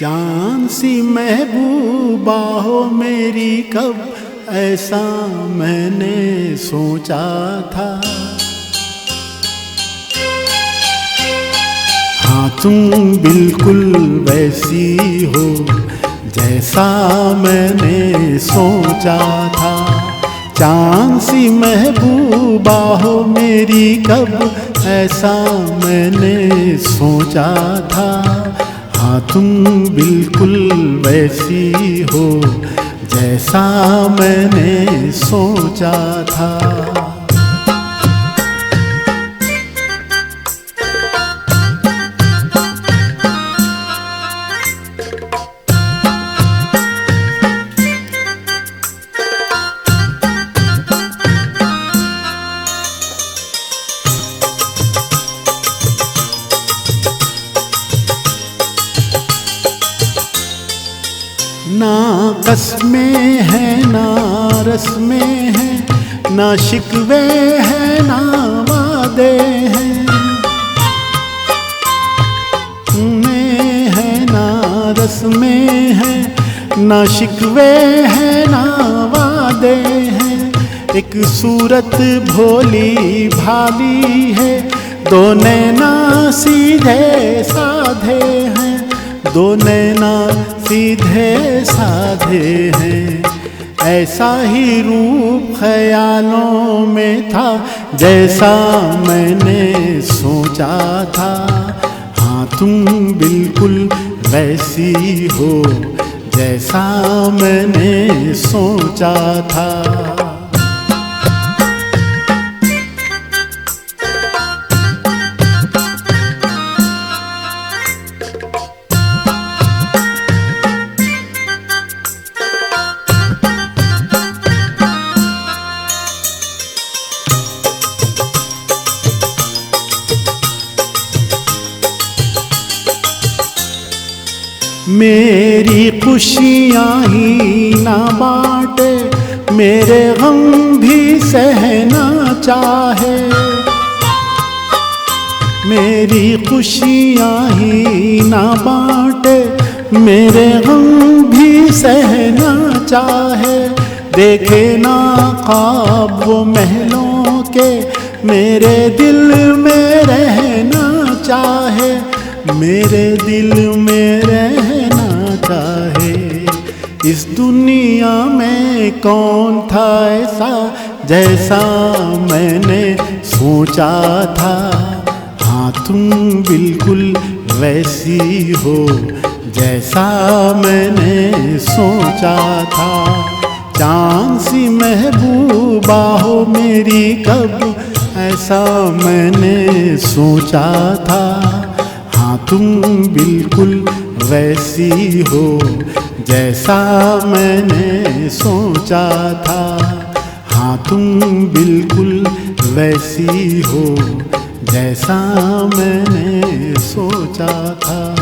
चांद सी महबूबा हो मेरी, कब ऐसा मैंने सोचा था। हाँ तुम बिल्कुल वैसी हो जैसा मैंने सोचा था। चांद सी महबूबा हो मेरी, कब ऐसा मैंने सोचा था। हाँ तुम बिल्कुल वैसी हो जैसा मैंने सोचा था। ना कस्में हैं ना रस्में हैं, ना शिकवे हैं ना वादे हैं। में है ना रस्में हैं, ना शिकवे हैं ना वादे हैं। एक सूरत भोली भाली है, दो नैना सीधे साधे हैं। दो नैना सीधे साधे हैं। ऐसा ही रूप ख्यालों में था जैसा मैंने सोचा था। हाँ तुम बिल्कुल वैसी हो जैसा मैंने सोचा था। मेरी खुशियाँ ही ना बांटे, मेरे गम भी सहना चाहे। मेरी खुशियाँ ही ना बांटे, मेरे गम भी सहना चाहे। देखे ना ख्वाब वो महलों के, मेरे दिल में रहना चाहे। मेरे दिल में रहना चाहे। इस दुनिया में कौन था ऐसा जैसा मैंने सोचा था। हाँ तुम बिल्कुल वैसी हो जैसा मैंने सोचा था। चांद सी महबूबा हो मेरी, कब ऐसा मैंने सोचा था। हाँ तुम बिल्कुल वैसी हो जैसा मैंने सोचा था। हाँ तुम बिल्कुल वैसी हो जैसा मैंने सोचा था।